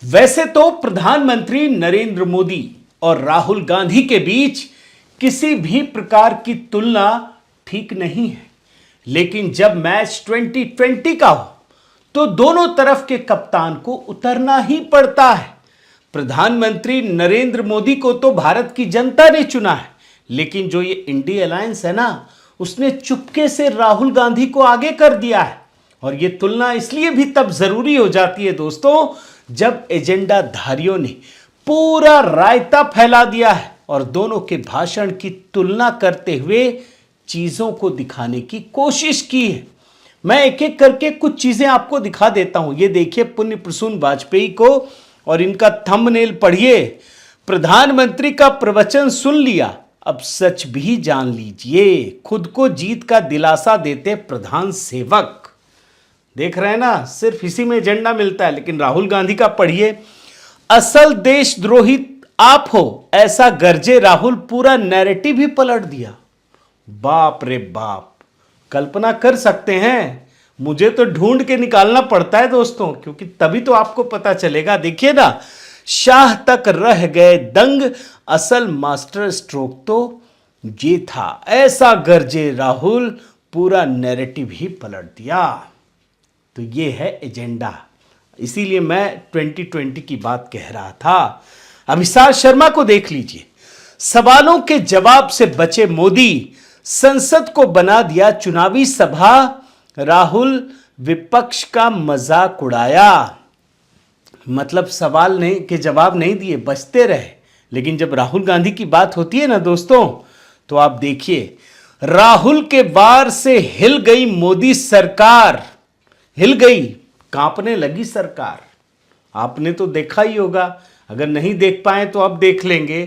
वैसे तो प्रधानमंत्री नरेंद्र मोदी और राहुल गांधी के बीच किसी भी प्रकार की तुलना ठीक नहीं है, लेकिन जब मैच 2020 का हो तो दोनों तरफ के कप्तान को उतरना ही पड़ता है। प्रधानमंत्री नरेंद्र मोदी को तो भारत की जनता ने चुना है, लेकिन जो ये इंडिया अलायंस है ना, उसने चुपके से राहुल गांधी को आगे कर दिया है। और ये तुलना इसलिए भी तब जरूरी हो जाती है दोस्तों, जब एजेंडा धारियों ने पूरा रायता फैला दिया है और दोनों के भाषण की तुलना करते हुए चीजों को दिखाने की कोशिश की है। मैं एक एक करके कुछ चीजें आपको दिखा देता हूं। ये देखिए पुण्य प्रसून वाजपेयी को और इनका थंबनेल पढ़िए। प्रधानमंत्री का प्रवचन सुन लिया, अब सच भी जान लीजिए। खुद को जीत का दिलासा देते प्रधान सेवक। देख रहे हैं ना, सिर्फ इसी में एजेंडा मिलता है। लेकिन राहुल गांधी का पढ़िए। असल देशद्रोही आप हो, ऐसा गरजे राहुल, पूरा नैरेटिव ही पलट दिया। बाप रे बाप, कल्पना कर सकते हैं? मुझे तो ढूंढ के निकालना पड़ता है दोस्तों, क्योंकि तभी तो आपको पता चलेगा। देखिए ना, शाह तक रह गए दंग, असल मास्टर स्ट्रोक तो ये था। ऐसा गरजे राहुल, पूरा नैरेटिव ही पलट दिया। तो ये है एजेंडा। इसीलिए मैं 2020 की बात कह रहा था। अभिसार शर्मा को देख लीजिए। सवालों के जवाब से बचे मोदी, संसद को बना दिया चुनावी सभा। राहुल विपक्ष का मजाक उड़ाया, मतलब सवाल नहीं के जवाब नहीं दिए, बचते रहे। लेकिन जब राहुल गांधी की बात होती है ना दोस्तों, तो आप देखिए, राहुल के वार से हिल गई मोदी सरकार, हिल गई, कांपने लगी सरकार। आपने तो देखा ही होगा, अगर नहीं देख पाए तो अब देख लेंगे।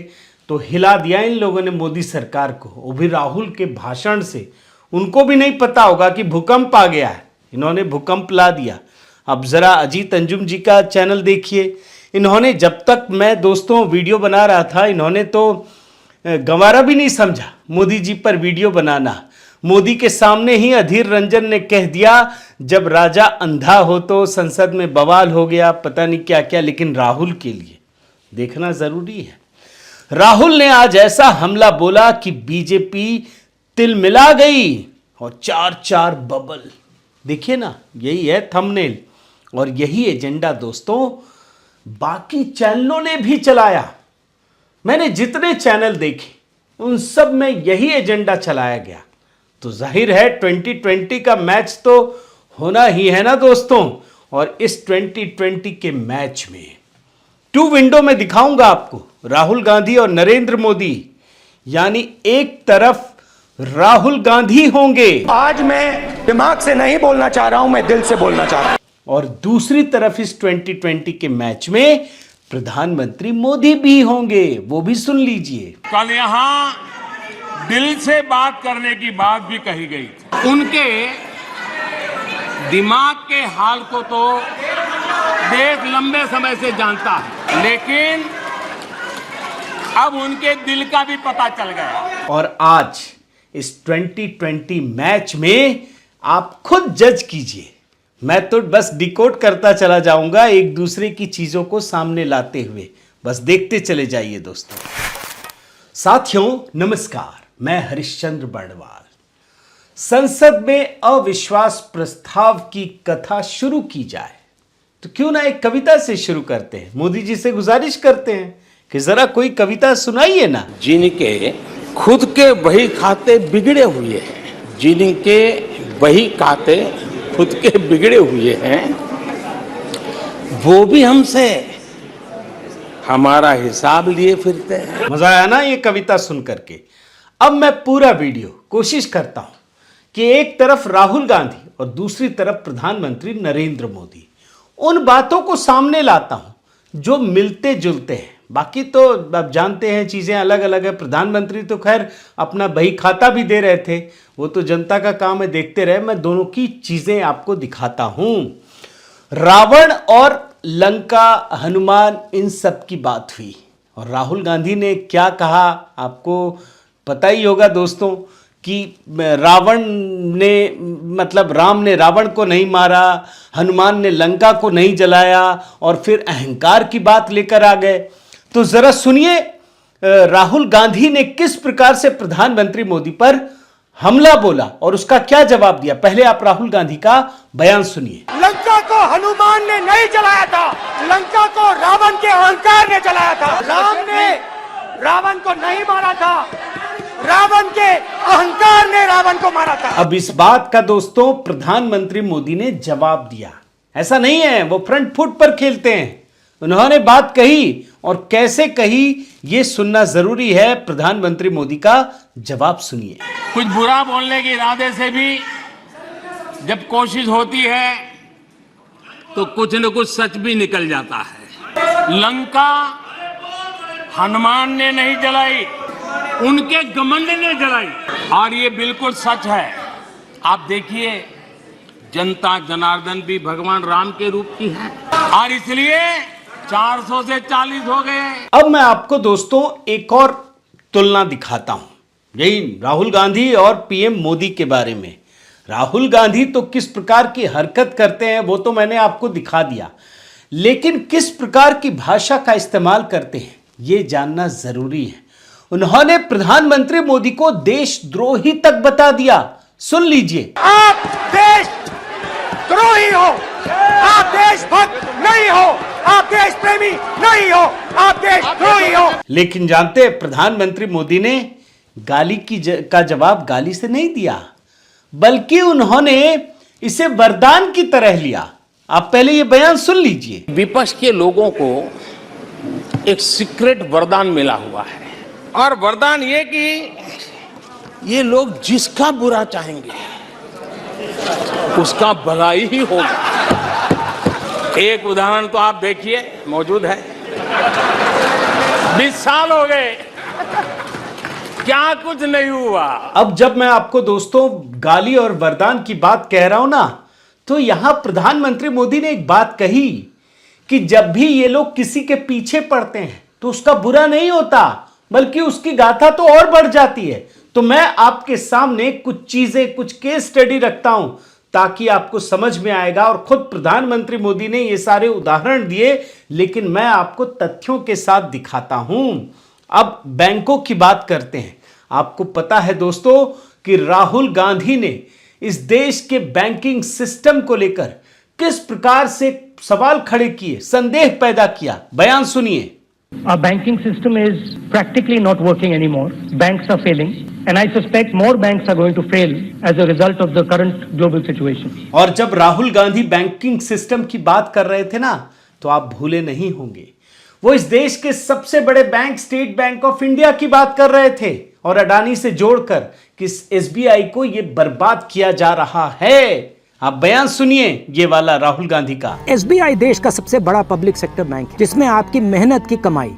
तो हिला दिया इन लोगों ने मोदी सरकार को, वो भी राहुल के भाषण से। उनको भी नहीं पता होगा कि भूकंप आ गया है, इन्होंने भूकंप ला दिया। अब जरा अजीत अंजुम जी का चैनल देखिए। इन्होंने, जब तक मैं दोस्तों वीडियो बना रहा था, इन्होंने तो गंवारा भी नहीं समझा मोदी जी पर वीडियो बनाना। मोदी के सामने ही अधीर रंजन ने कह दिया, जब राजा अंधा हो तो संसद में बवाल हो गया, पता नहीं क्या क्या। लेकिन राहुल के लिए देखना जरूरी है। राहुल ने आज ऐसा हमला बोला कि बीजेपी तिलमिला गई और चार चार बबल। देखिए ना, यही है थंबनेल और यही एजेंडा दोस्तों बाकी चैनलों ने भी चलाया। मैंने जितने चैनल देखे उन सब में यही एजेंडा चलाया गया। तो जाहिर है 2020 का मैच तो होना ही है ना दोस्तों। और इस 2020 के मैच में 2 विंडो में दिखाऊंगा आपको, राहुल गांधी और नरेंद्र मोदी। यानी एक तरफ राहुल गांधी होंगे, आज मैं दिमाग से नहीं बोलना चाह रहा हूं, मैं दिल से बोलना चाह रहा हूं, और दूसरी तरफ इस 2020 के मैच में प्रधानमंत्री मोदी भी होंगे। वो भी सुन लीजिए। कल यहां दिल से बात करने की बात भी कही गई थी। उनके दिमाग के हाल को तो देश लंबे समय से जानता है, लेकिन अब उनके दिल का भी पता चल गया। और आज इस 2020 मैच में आप खुद जज कीजिए। मैं तो बस डिकोड करता चला जाऊंगा, एक दूसरे की चीजों को सामने लाते हुए। बस देखते चले जाइए दोस्तों। साथियों नमस्कार, मैं हरिश्चंद्र बर्णवाल। संसद में अविश्वास प्रस्ताव की कथा शुरू की जाए तो क्यों ना एक कविता से शुरू करते हैं। मोदी जी से गुजारिश करते हैं कि जरा कोई कविता सुनाइए ना। जिनके खुद के बही खाते बिगड़े हुए हैं, जिनके बही खाते खुद के बिगड़े हुए हैं, वो भी हमसे हमारा हिसाब लिए फिरते हैं। मजा आया ना ये कविता सुन करके। अब मैं पूरा वीडियो कोशिश करता हूं कि एक तरफ राहुल गांधी और दूसरी तरफ प्रधानमंत्री नरेंद्र मोदी, उन बातों को सामने लाता हूं जो मिलते जुलते हैं। बाकी तो अब जानते हैं चीजें अलग अलग है। प्रधानमंत्री तो खैर अपना बही खाता भी दे रहे थे, वो तो जनता का काम है, देखते रहे। मैं दोनों की चीजें आपको दिखाता हूं। रावण और लंका, हनुमान, इन सब की बात हुई और राहुल गांधी ने क्या कहा आपको पता ही होगा दोस्तों, कि रावण ने मतलब राम ने रावण को नहीं मारा, हनुमान ने लंका को नहीं जलाया और फिर अहंकार की बात लेकर आ गए। तो जरा सुनिए राहुल गांधी ने किस प्रकार से प्रधानमंत्री मोदी पर हमला बोला और उसका क्या जवाब दिया। पहले आप राहुल गांधी का बयान सुनिए। लंका को हनुमान ने नहीं जलाया था, लंका को रावण के अहंकार ने जलाया था। राम ने रावण को नहीं मारा था, रावण के अहंकार ने रावण को मारा था। अब इस बात का दोस्तों प्रधानमंत्री मोदी ने जवाब दिया। ऐसा नहीं है वो फ्रंट फुट पर खेलते हैं, उन्होंने बात कही और कैसे कही ये सुनना जरूरी है। प्रधानमंत्री मोदी का जवाब सुनिए। कुछ बुरा बोलने के इरादे से भी जब कोशिश होती है तो कुछ न कुछ सच भी निकल जाता है। लंका हनुमान ने नहीं जलाई, उनके घमंड ने जलाई और ये बिल्कुल सच है। आप देखिए जनता जनार्दन भी भगवान राम के रूप की है और इसलिए 400 से 40 हो गए। अब मैं आपको दोस्तों एक और तुलना दिखाता हूं, यही राहुल गांधी और पीएम मोदी के बारे में। राहुल गांधी तो किस प्रकार की हरकत करते हैं वो तो मैंने आपको दिखा दिया, लेकिन किस प्रकार की भाषा का इस्तेमाल करते हैं ये जानना जरूरी है। उन्होंने प्रधानमंत्री मोदी को देशद्रोही तक बता दिया। सुन लीजिए। आप देशद्रोही हो, आप देशभक्त नहीं हो, आप देश प्रेमी नहीं हो, आप देशद्रोही हो। लेकिन जानते हैं प्रधानमंत्री मोदी ने गाली का जवाब गाली से नहीं दिया, बल्कि उन्होंने इसे वरदान की तरह लिया। आप पहले ये बयान सुन लीजिए। विपक्ष के लोगों को एक सीक्रेट वरदान मिला हुआ है और वरदान ये कि ये लोग जिसका बुरा चाहेंगे उसका भलाई ही होगा। एक उदाहरण तो आप देखिए मौजूद है। 20 साल हो गए क्या कुछ नहीं हुआ। अब जब मैं आपको दोस्तों गाली और वरदान की बात कह रहा हूं ना, तो यहां प्रधानमंत्री मोदी ने एक बात कही कि जब भी ये लोग किसी के पीछे पड़ते हैं तो उसका बुरा नहीं होता, बल्कि उसकी गाथा तो और बढ़ जाती है। तो मैं आपके सामने कुछ चीजें, कुछ केस स्टडी रखता हूं ताकि आपको समझ में आएगा। और खुद प्रधानमंत्री मोदी ने ये सारे उदाहरण दिए, लेकिन मैं आपको तथ्यों के साथ दिखाता हूं। अब बैंकों की बात करते हैं। आपको पता है दोस्तों कि राहुल गांधी ने इस देश के बैंकिंग सिस्टम को लेकर किस प्रकार से सवाल खड़े किए, संदेह पैदा किया। बयान सुनिए। Our banking system is practically not working anymore. Banks are failing, and I suspect more banks are going to fail as a result of the current global situation. और जब राहुल गांधी बैंकिंग सिस्टम की बात कर रहे थे ना, तो आप भूले नहीं होंगे, वो इस देश के सबसे बड़े bank state bank of India की बात कर रहे थे और अडानी से जोड़कर कि एसबीआई को ये बर्बाद किया जा रहा है। आप बयान सुनिए ये वाला राहुल गांधी का। एसबीआई देश का सबसे बड़ा पब्लिक सेक्टर बैंक है, जिसमें आपकी मेहनत की कमाई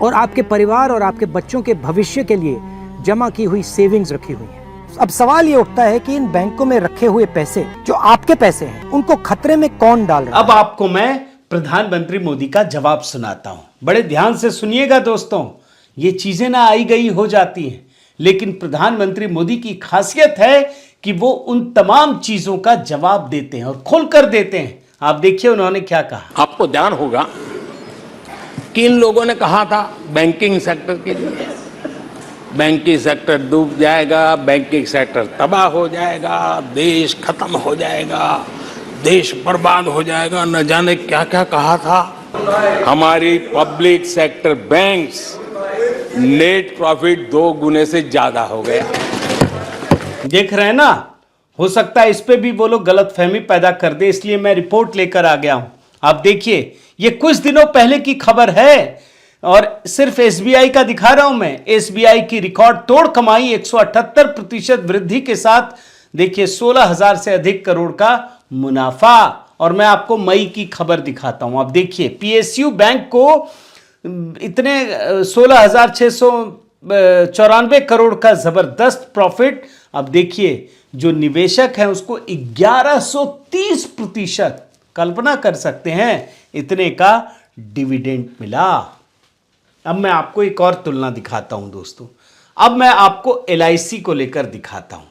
और आपके परिवार और आपके बच्चों के भविष्य के लिए जमा की हुई सेविंग्स रखी हुई है। अब सवाल ये उठता है कि इन बैंकों में रखे हुए पैसे जो आपके पैसे हैं, उनको खतरे में कौन डाल रहा है? अब आपको मैं प्रधानमंत्री मोदी का जवाब सुनाता हूं। बड़े ध्यान से सुनिएगा दोस्तों, ये चीजें ना आई गई हो जाती हैं, लेकिन प्रधानमंत्री मोदी की खासियत है कि वो उन तमाम चीजों का जवाब देते हैं और खुलकर देते हैं। आप देखिए उन्होंने क्या कहा। आपको ध्यान होगा कि इन लोगों ने कहा था बैंकिंग सेक्टर के लिए बैंकिंग सेक्टर डूब जाएगा, बैंकिंग सेक्टर तबाह हो जाएगा, देश खत्म हो जाएगा, देश बर्बाद हो जाएगा, न जाने क्या क्या कहा था। हमारी public sector banks net profit 2 गुने से ज्यादा हो गया। देख रहे हैं ना, हो सकता है इस पे भी वो लोग गलतफहमी पैदा कर दे, इसलिए मैं रिपोर्ट लेकर आ गया हूं। आप देखिए ये कुछ दिनों पहले की खबर है और सिर्फ एसबीआई का दिखा रहा हूं मैं। एसबीआई की रिकॉर्ड तोड़ कमाई 178% वृद्धि के साथ देखिए 16,000 से अधिक करोड़ का मुनाफा। और मैं आपको मई की खबर दिखाता हूं। आप देखिए पीएसयू बैंक को इतने 16,694 करोड़ का जबरदस्त प्रॉफिट। अब देखिए जो निवेशक है उसको 1130%, कल्पना कर सकते हैं इतने का डिविडेंड मिला। अब मैं आपको एक और तुलना दिखाता हूं दोस्तों। अब मैं आपको LIC को लेकर दिखाता हूं।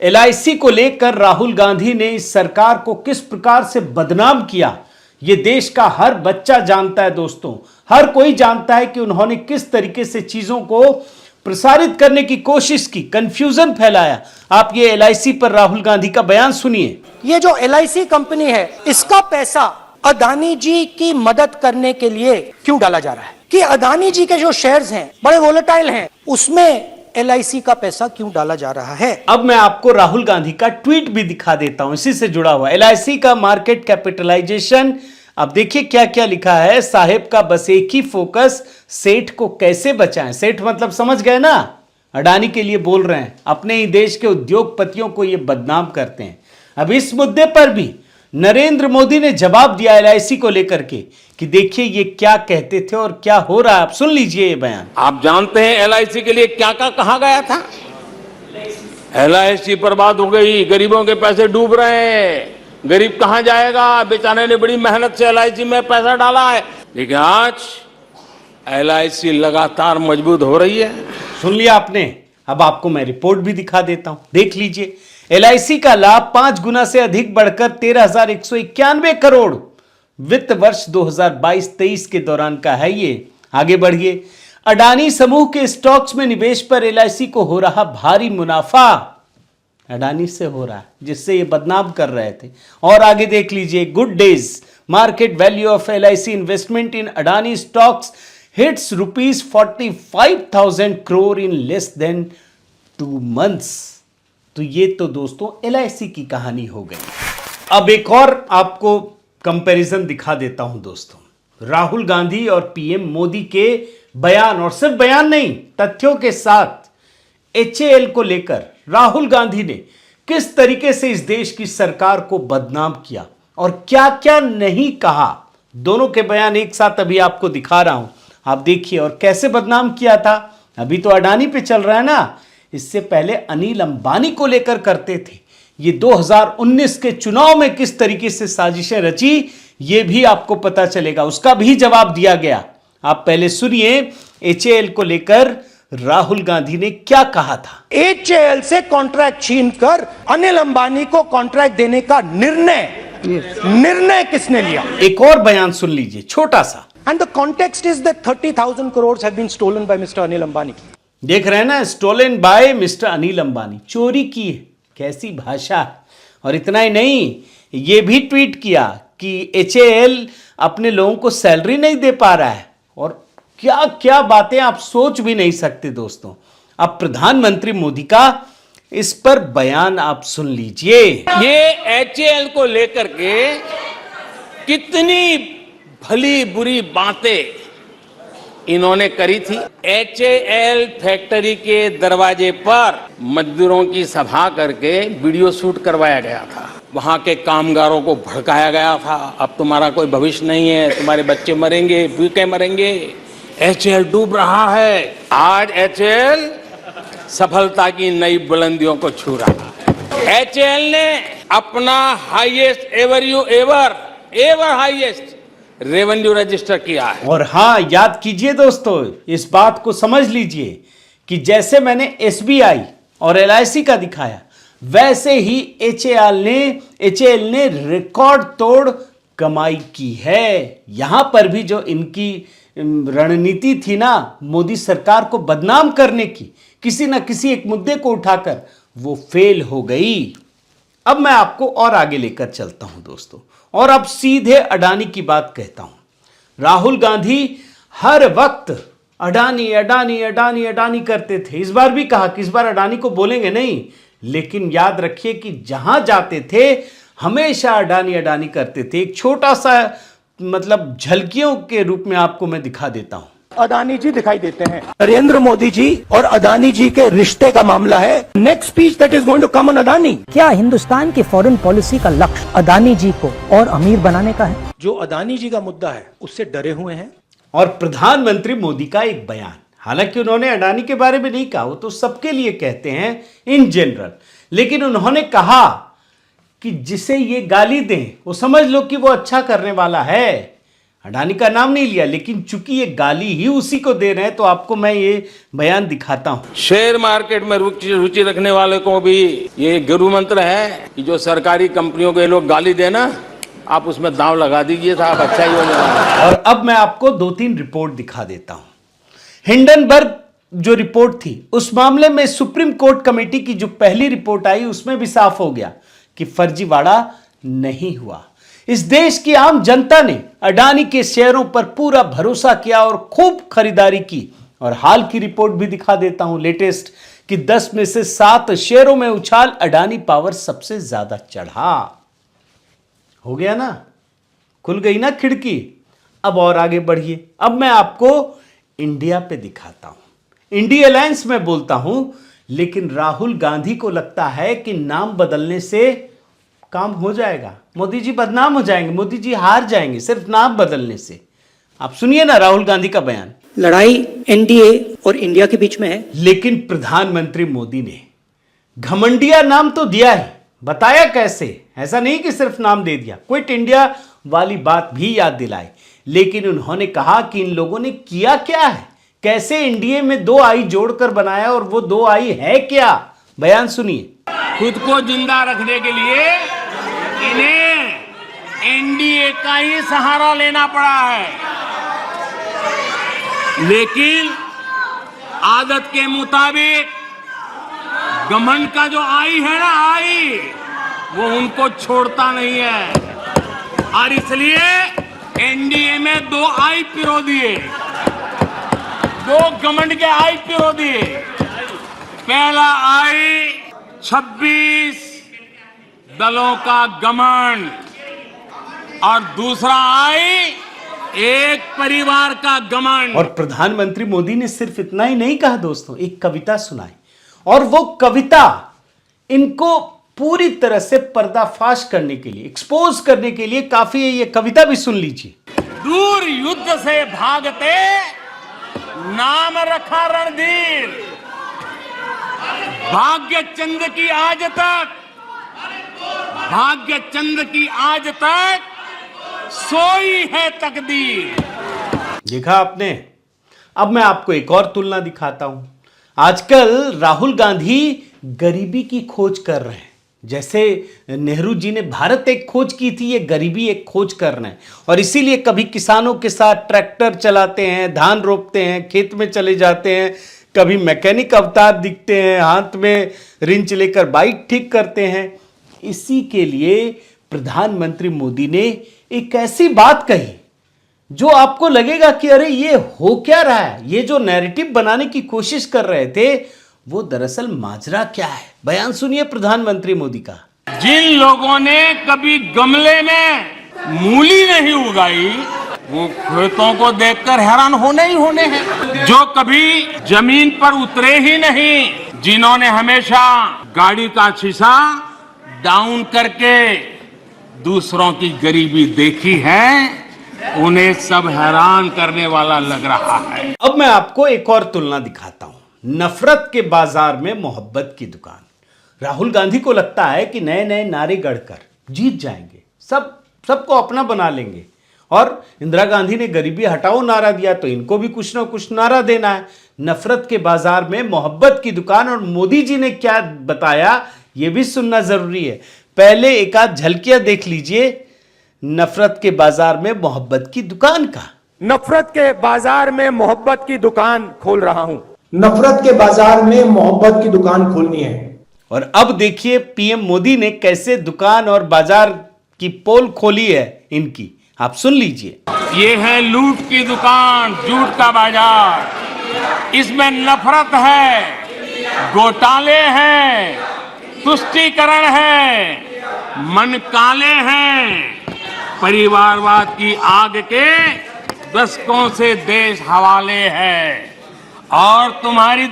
LIC को लेकर राहुल गांधी ने इस सरकार को किस प्रकार से बदनाम किया, यह देश का हर बच्चा जानता है दोस्तों। हर कोई जानता है कि उन्होंने किस तरीके से चीजों को प्रसारित करने की कोशिश की, कंफ्यूजन फैलाया। आप ये LIC पर राहुल गांधी का बयान सुनिए। ये जो LIC कंपनी है, इसका पैसा अदानी जी की मदद करने के लिए क्यों डाला जा रहा है? कि अदानी जी के जो शेयर्स हैं बड़े वोलेटाइल हैं, उसमें LIC का पैसा क्यों डाला जा रहा है? अब मैं आपको राहुल गांधी का ट्वीट भी दिखा देता हूं, इसी से जुड़ा हुआ। LIC का मार्केट कैपिटलाइजेशन, अब देखिए क्या क्या लिखा है। साहेब का बस एक ही फोकस, सेठ को कैसे बचाएं। सेठ मतलब समझ गए ना, अडानी के लिए बोल रहे हैं। अपने ही देश के उद्योगपतियों को ये बदनाम करते हैं। अब इस मुद्दे पर भी नरेंद्र मोदी ने जवाब दिया LIC को लेकर के कि देखिए ये क्या कहते थे और क्या हो रहा है। आप सुन लीजिए ये बयान। आप जानते हैं LIC के लिए क्या क्या कहा गया था? LIC बर्बाद हो गई, गरीबों के पैसे डूब रहे हैं, गरीब कहां जाएगा, बेचारे ने बड़ी मेहनत से LIC में पैसा डाला है। लेकिन आज LIC लगातार मजबूत हो रही है। सुन लिया आपने। अब आपको मैं रिपोर्ट भी दिखा देता हूं, देख लीजिए। LIC का लाभ 5 गुना से अधिक बढ़कर 13,191 करोड़ वित्त वर्ष 2022-23 के दौरान का है। ये आगे बढ़िए। अडानी समूह के स्टॉक्स में निवेश पर LIC को हो रहा भारी मुनाफा, अडानी से हो रहा है जिससे ये बदनाम कर रहे थे। और आगे देख लीजिए। Good days, market value of LIC investment in Adani stocks hits ₹45,000 crore in less than 2 months। तो ये तो दोस्तों LIC की कहानी हो गई। अब एक और आपको कंपैरिजन दिखा देता हूं दोस्तों। राहुल गांधी और PM मोदी के बयान, और सिर्फ बयान नहीं, तथ्यों के साथ HAL को लेकर राहुल गांधी ने किस तरीके से इस देश की सरकार को बदनाम किया और क्या क्या नहीं कहा। दोनों के बयान एक साथ अभी आपको दिखा रहा हूं, आप देखिए। और कैसे बदनाम किया था, अभी तो अडानी पे चल रहा है ना, इससे पहले अनिल अंबानी को लेकर करते थे। ये 2019 के चुनाव में किस तरीके से साजिशें रची, ये भी आपको पता चलेगा, उसका भी जवाब दिया गया। आप पहले सुनिए HAL को लेकर राहुल गांधी ने क्या कहा था। HAL से कॉन्ट्रैक्ट छीनकर अनिल अंबानी को कॉन्ट्रैक्ट देने का निर्णय किसने लिया? एक और बयान सुन लीजिए, छोटा सा। And the context is that 30,000 crores have been stolen by Mr. Anil Ambani. देख रहे हैं ना, stolen by mister Anil Ambani, चोरी की है। कैसी भाषा। और इतना ही नहीं, ये भी ट्वीट किया कि HAL अपने लोगों को सैलरी नहीं दे पा रहा है। और क्या क्या बातें आप सोच भी नहीं सकते दोस्तों। अब प्रधानमंत्री मोदी का इस पर बयान आप सुन लीजिए। ये HAL को लेकर के कितनी भली बुरी बातें इन्होंने करी थी। HAL फैक्ट्री के दरवाजे पर मजदूरों की सभा करके वीडियो शूट करवाया गया था। वहां के कामगारों को भड़काया गया था, अब तुम्हारा कोई भविष्य नहीं है, तुम्हारे बच्चे मरेंगे, भूखे मरेंगे, HAL डूब रहा है। आज HAL सफलता की नई बुलंदियों को छू रहा है। HAL ने अपना highest ever highest revenue register किया है। और हां, याद कीजिए दोस्तों, इस बात को समझ लीजिए कि जैसे मैंने SBI और LIC का दिखाया, वैसे ही HAL ने रिकॉर्ड तोड़ कमाई की है। यहां पर भी जो इनकी रणनीति थी ना, मोदी सरकार को बदनाम करने की, किसी ना किसी एक मुद्दे को उठाकर, वो फेल हो गई। अब मैं आपको और आगे लेकर चलता हूं दोस्तों, और अब सीधे अडानी की बात कहता हूं। राहुल गांधी हर वक्त अडानी अडानी अडानी अडानी करते थे। इस बार भी कहा कि इस बार अडानी को बोलेंगे नहीं, लेकिन याद रखिए कि जहां जाते थे हमेशा अडानी अडानी करते थे। एक छोटा सा मतलब झलकियों के रूप में आपको मैं दिखा देता हूं। अदानी जी दिखाई देते हैं। नरेंद्र मोदी जी और अदानी जी के रिश्ते का मामला है। Next speech that is going to come on Adani. क्या हिंदुस्तान की फॉरेन पॉलिसी का लक्ष्य अदानी जी को और अमीर बनाने का है? जो अदानी जी का मुद्दा है उससे डरे हुए हैं। और प्रधानमंत्री मोदी का एक बयान, हालांकि उन्होंने अडानी के बारे में नहीं कहा, वो तो सबके लिए कहते हैं इन जनरल, लेकिन उन्होंने कहा कि जिसे ये गाली दें वो समझ लो कि वो अच्छा करने वाला है। अडानी का नाम नहीं लिया, लेकिन चूंकि ये गाली ही उसी को दे रहे हैं तो आपको मैं ये बयान दिखाता हूं। शेयर मार्केट में रुचि रखने वाले को भी ये गुरु मंत्र है कि जो सरकारी कंपनियों के लोग गाली देना, आप उसमें दांव लगा दीजिए साहब, अच्छा ही होने वाला है। और अब मैं आपको 2-3 रिपोर्ट दिखा देता हूं। हिंडनबर्ग जो रिपोर्ट थी उस मामले में सुप्रीम कोर्ट कमेटी की जो पहली रिपोर्ट आई उसमें भी साफ हो गया कि फर्जीवाड़ा नहीं हुआ। इस देश की आम जनता ने अडानी के शेयरों पर पूरा भरोसा किया और खूब खरीदारी की। और हाल की रिपोर्ट भी दिखा देता हूं, लेटेस्ट, कि 10 में से 7 शेयरों में उछाल, अडानी पावर सबसे ज्यादा चढ़ा। हो गया ना, खुल गई ना खिड़की। अब और आगे बढ़िए, अब मैं आपको इंडिया पे दिखाता हूं। इंडिया अलायंस में बोलता हूं, लेकिन राहुल गांधी को लगता है कि नाम बदलने से काम हो जाएगा, मोदी जी बदनाम हो जाएंगे, मोदी जी हार जाएंगे सिर्फ नाम बदलने से। आप सुनिए ना राहुल गांधी का बयान। लड़ाई एनडीए और इंडिया के बीच में है। लेकिन प्रधानमंत्री मोदी ने घमंडिया नाम तो दिया है, बताया कैसे। ऐसा नहीं कि सिर्फ नाम दे दिया, क्विट इंडिया वाली बात भी याद दिलाई। लेकिन उन्होंने कहा कि इन लोगों ने किया क्या है, कैसे एनडीए में 2 आई जोड़कर बनाया, और वो 2 आई है क्या। बयान सुनिए। खुद को जिंदा रखने के लिए इन्हें एनडीए का ही सहारा लेना पड़ा है, लेकिन आदत के मुताबिक घमंड का जो आई है ना, आई वो उनको छोड़ता नहीं है। और इसलिए एनडीए में 2 आई पिरो दिए, 2 घमंड के आई पिरो दिए। पहला आई 26 दलों का घमंड, और दूसरा आई एक परिवार का घमंड। और प्रधानमंत्री मोदी ने सिर्फ इतना ही नहीं कहा दोस्तों, एक कविता सुनाई, और वो कविता इनको पूरी तरह से पर्दाफाश करने के लिए, एक्सपोज करने के लिए काफी है। ये कविता भी सुन लीजिए। दूर युद्ध से भागते नाम रखा रणधीर, भाग्य चंद की आज तक, भाग्य चंद की आज तक सोई है तकदीर। देखा आपने। अब मैं आपको एक और तुलना दिखाता हूं। आजकल राहुल गांधी गरीबी की खोज कर रहे हैं, जैसे नेहरू जी ने भारत एक खोज की थी, ये गरीबी एक खोज कर रहे हैं। और इसीलिए कभी किसानों के साथ ट्रैक्टर चलाते हैं, धान रोपते हैं, खेत में चले जाते हैं, कभी मैकेनिक अवतार दिखते हैं, हाथ में रिंच लेकर बाइक ठीक करते हैं। इसी के लिए प्रधानमंत्री मोदी ने एक ऐसी बात कही जो आपको लगेगा कि अरे ये हो क्या रहा है। ये जो नैरेटिव बनाने की कोशिश कर रहे थे वो दरअसल माजरा क्या है। बयान सुनिए प्रधानमंत्री मोदी का। जिन लोगों ने कभी गमले में मूली नहीं उगाई, वो खेतों को देखकर हैरान होने ही होने हैं। जो कभी जमीन पर उतरे ही नहीं, जिन्होंने हमेशा गाड़ी का शीशा डाउन करके दूसरों की गरीबी देखी है, उन्हें सब हैरान करने वाला लग रहा है। अब मैं आपको एक और तुलना दिखाता हूं। नफरत के बाजार में मोहब्बत की दुकान। राहुल गांधी को लगता है कि नए नए नारे गढ़कर जीत जाएंगे, सबको अपना बना लेंगे। और इंदिरा गांधी ने गरीबी हटाओ नारा दिया, तो इनको भी कुछ ना कुछ नारा देना है। नफरत के बाजार में मोहब्बत की दुकान। और मोदी जी ने क्या बताया यह भी सुनना जरूरी है। पहले एक आध झलकियां देख लीजिए नफरत के बाजार में मोहब्बत की दुकान का। नफरत के बाजार में मोहब्बत की दुकान खोल रहा हूं। नफरत के बाजार में मोहब्बत की दुकान खोलनी है। और अब देखिए पीएम मोदी ने कैसे दुकान और बाजार की पोल खोली है इनकी। आप सुन लीजिए। ये है लूट की दुकान, झूठ का बाजार। इसमें नफरत है, घोटाले हैं, तुष्टीकरण है, मन काले हैं, परिवारवाद की आग के दशकों से देश हवाले है। और तुम्हारी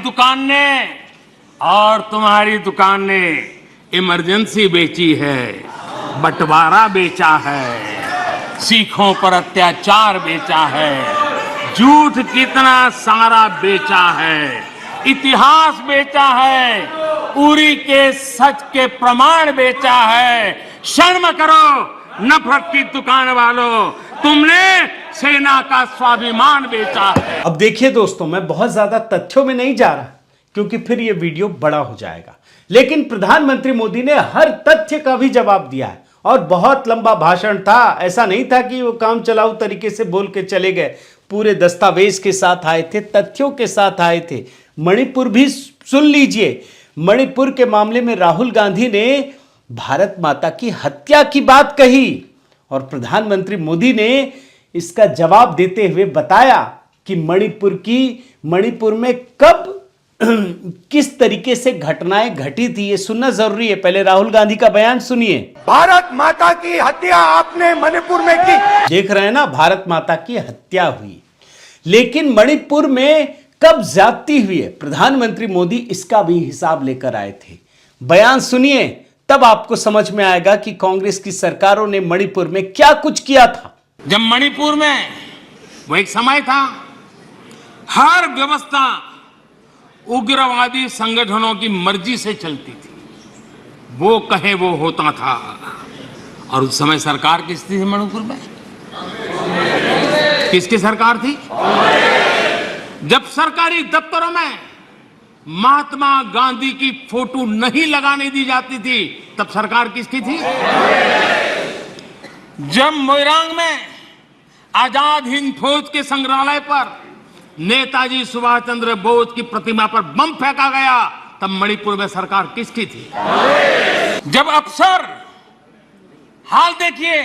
दुकान ने इमरजेंसी बेची है, बंटवारा बेचा है, सिखों पर अत्याचार बेचा है, झूठ कितना सारा बेचा है, इतिहास बेचा है, उरी के सच के प्रमाण बेचा है। शर्म करो नफरत की दुकान वालों, तुमने सेना का स्वाभिमान बेचा है। अब देखिए दोस्तों, मैं बहुत ज्यादा तथ्यों में नहीं जा रहा क्योंकि फिर यह वीडियो बड़ा हो जाएगा, लेकिन प्रधानमंत्री मोदी ने हर तथ्य का भी जवाब दिया है और बहुत लंबा भाषण था। ऐसा नहीं था कि वो काम चलाऊ तरीके से बोल के चले गए, पूरे दस्तावेज के साथ आए थे, तथ्यों के साथ आए थे। मणिपुर भी सुन लीजिए। मणिपुर के मामले में राहुल गांधी ने भारत माता की हत्या की बात कही और प्रधानमंत्री मोदी ने इसका जवाब देते हुए बताया कि मणिपुर में कब किस तरीके से घटनाएं घटी थी, ये सुनना जरूरी है। पहले राहुल गांधी का बयान सुनिए। भारत माता की हत्या आपने मणिपुर में की। देख रहे हैं ना, भारत माता की हत्या हुई, लेकिन मणिपुर में कब ज्यादती हुई है, प्रधानमंत्री मोदी इसका भी हिसाब लेकर आए थे। बयान सुनिए, तब आपको समझ में आएगा कि कांग्रेस की सरकारों ने मणिपुर में क्या कुछ किया था। जब मणिपुर में वो एक समय था, हर व्यवस्था उग्रवादी संगठनों की मर्जी से चलती थी, वो कहे वो होता था। और उस समय सरकार किसकी थी मणिपुर में? किसकी सरकार थी? जब सरकारी दफ्तरों में महात्मा गांधी की फोटो नहीं लगाने दी जाती थी, तब सरकार किसकी थी? जब मोइरांग में आजाद हिंद फौज के संग्रहालय पर नेताजी सुभाष चंद्र बोस की प्रतिमा पर बम फेंका गया, तब मणिपुर में सरकार किसकी थी? जब अफसर, हाल देखिए,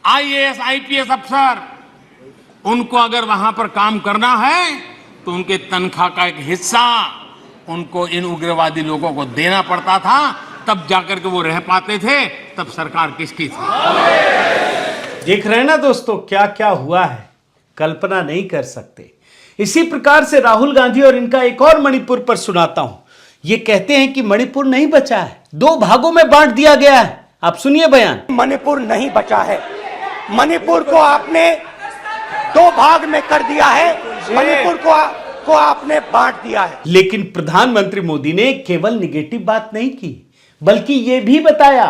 आईएएस आईपीएस अफसर, उनको अगर वहां पर काम करना है तो उनके तनख्वाह का एक हिस्सा उनको इन उग्रवादी लोगों को देना पड़ता था, तब जाकर के वो रह पाते थे। तब सरकार किसकी थी? देख रहे हैं ना दोस्तों, क्या क्या हुआ है, कल्पना नहीं कर सकते। इसी प्रकार से राहुल गांधी और इनका एक और मणिपुर पर सुनाता हूं। ये कहते हैं कि मणिपुर नहीं बचा है, 2 भागों में बांट दिया गया है। आप सुनिए बयान। मणिपुर नहीं बचा है, मणिपुर को आपने 2 भाग में कर दिया है, मणिपुर को आपने बांट दिया है। लेकिन प्रधानमंत्री मोदी ने केवल निगेटिव बात नहीं की, बल्कि यह भी बताया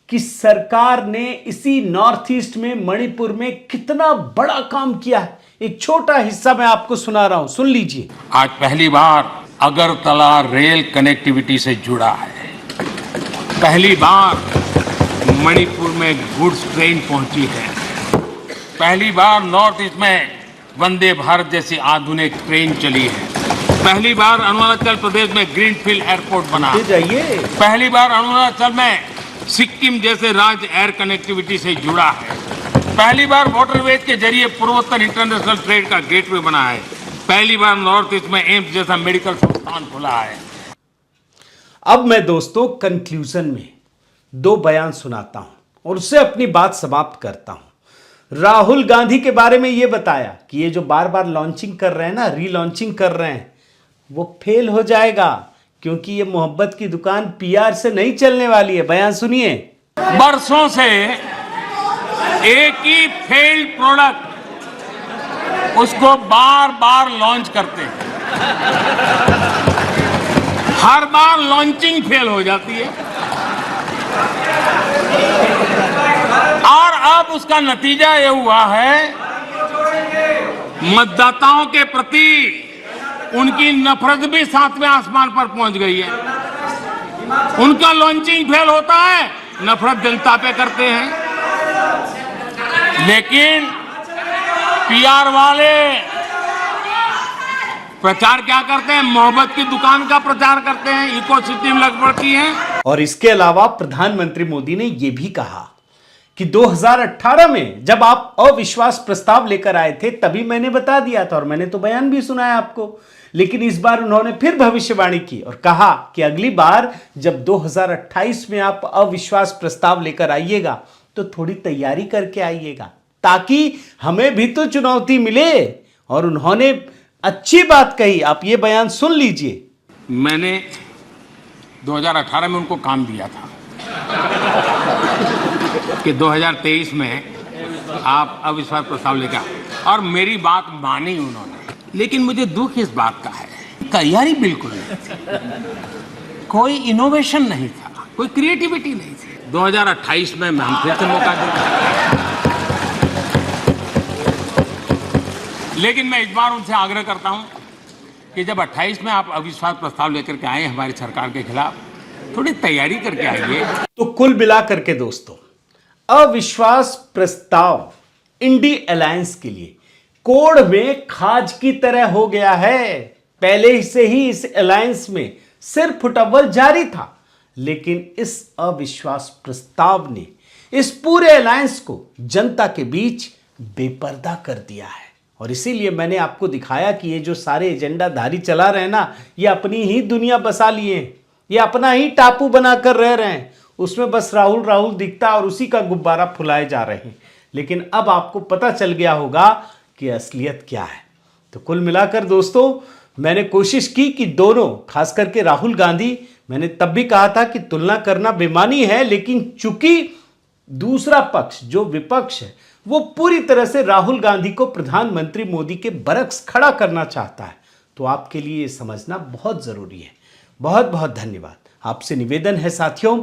कि सरकार ने इसी नॉर्थ ईस्ट में मणिपुर में कितना बड़ा काम किया है। एक छोटा हिस्सा मैं आपको सुना रहा हूं, सुन लीजिए। आज पहली बार अगरतला रेल कनेक्टिविटी से जुड़ा है। पहली बार मणिपुर में गुड्स ट्रेन पहुंची है। पहली बार नॉर्थ ईस्ट में वंदे भारत जैसी आधुनिक ट्रेन चली है। पहली बार अरुणाचल प्रदेश में ग्रीनफील्ड एयरपोर्ट बना। जाइए। पहली बार अरुणाचल में सिक्किम जैसे राज्य एयर कनेक्टिविटी से जुड़ा है। पहली बार वाटरवेज के जरिए पूर्वोत्तर इंटरनेशनल ट्रेड का गेटवे बना है। पहली बार नॉर्थ ईस्ट में एम्स जैसा मेडिकल संस्थान खुला है। अब मैं दोस्तों कंक्लूजन में 2 बयान सुनाता हूं और उससे अपनी बात समाप्त करता हूं। राहुल गांधी के बारे में यह बताया कि ये जो बार बार लॉन्चिंग कर रहे हैं ना, रीलॉन्चिंग कर रहे हैं, वो फेल हो जाएगा, क्योंकि ये मोहब्बत की दुकान पीआर से नहीं चलने वाली है। बयान सुनिए। बरसों से एक ही फेल्ड प्रोडक्ट, उसको बार बार लॉन्च करते हैं, हर बार लॉन्चिंग फेल हो जाती है और अब उसका नतीजा यह हुआ है, मतदाताओं के प्रति उनकी नफरत भी 7वें आसमान पर पहुंच गई है। उनका लॉन्चिंग फेल होता है, नफरत जनता पे करते हैं। लेकिन पीआर वाले प्रचार क्या करते हैं? मोहब्बत की दुकान का प्रचार करते हैं, इकोसिस्टम लग पड़ती है। और इसके अलावा प्रधानमंत्री मोदी ने यह भी कहा कि 2018 में जब आप अविश्वास प्रस्ताव लेकर आए थे, तभी मैंने बता दिया था और मैंने तो बयान भी सुनाया आपको। लेकिन इस बार उन्होंने फिर भविष्यवाणी की और कहा कि अगली बार जब 2028 में आप अविश्वास प्रस्ताव लेकर आइएगा तो थोड़ी तैयारी करके आइएगा, ताकि हमें भी तो चुनौती मिले। और उन्होंने अच्छी बात कही, आप ये बयान सुन लीजिए। मैंने 2018 में उनको काम दिया था कि 2023 में आप अविश्वास प्रस्ताव लेकर, और मेरी बात मानी उन्होंने। लेकिन मुझे दुख इस बात का है, तैयारी बिल्कुल नहीं थी, कोई इनोवेशन नहीं था, कोई क्रिएटिविटी नहीं थी। 2028 में हम फिर से मौका देंगे। लेकिन मैं इस बार उनसे आग्रह करता हूं कि जब 28 में आप अविश्वास प्रस्ताव लेकर के आए हमारी सरकार के खिलाफ, थोड़ी तैयारी करके आइए। तो कुल मिलाकर के दोस्तों, अविश्वास प्रस्ताव इंडी अलायंस के लिए कोड़ में खाज की तरह हो गया है। पहले से ही इस अलायंस में सिर फुटअव्वल जारी था, लेकिन इस अविश्वास प्रस्ताव ने इस पूरे अलायंस को जनता के बीच बेपर्दा कर दिया है। और इसीलिए मैंने आपको दिखाया कि ये जो सारे एजेंडाधारी चला रहे हैं ना, ये अपनी ही दुनिया बसा लिए हैं, ये अपना ही टापू बनाकर रह रहे हैं, उसमें बस राहुल राहुल दिखता और उसी का गुब्बारा फुलाए जा रहे हैं। लेकिन अब आपको पता चल गया होगा कि असलियत क्या है। तो कुल मिलाकर दोस्तों, मैंने कोशिश की कि दोनों, खास करके राहुल गांधी, मैंने तब भी कहा था कि तुलना करना बेमानी है, लेकिन चूंकि दूसरा पक्ष जो विपक्ष है वो पूरी तरह से राहुल गांधी को प्रधानमंत्री मोदी के बरक्स खड़ा करना चाहता है, तो आपके लिए ये समझना बहुत ज़रूरी है। बहुत बहुत धन्यवाद। आपसे निवेदन है साथियों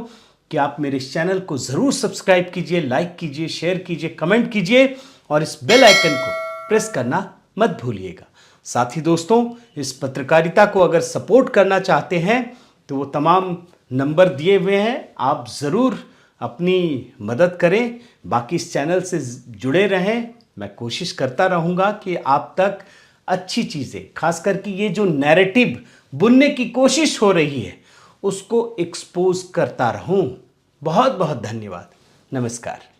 कि आप मेरे इस चैनल को ज़रूर सब्सक्राइब कीजिए, लाइक कीजिए, शेयर कीजिए, कमेंट कीजिए और इस बेल आइकन को प्रेस करना मत भूलिएगा। साथ ही दोस्तों, इस पत्रकारिता को अगर सपोर्ट करना चाहते हैं तो वो तमाम नंबर दिए हुए हैं, आप ज़रूर अपनी मदद करें। बाकी इस चैनल से जुड़े रहें। मैं कोशिश करता रहूँगा कि आप तक अच्छी चीज़ें, खास करके ये जो नैरेटिव बुनने की कोशिश हो रही है, उसको एक्सपोज करता रहूँ। बहुत बहुत धन्यवाद। नमस्कार।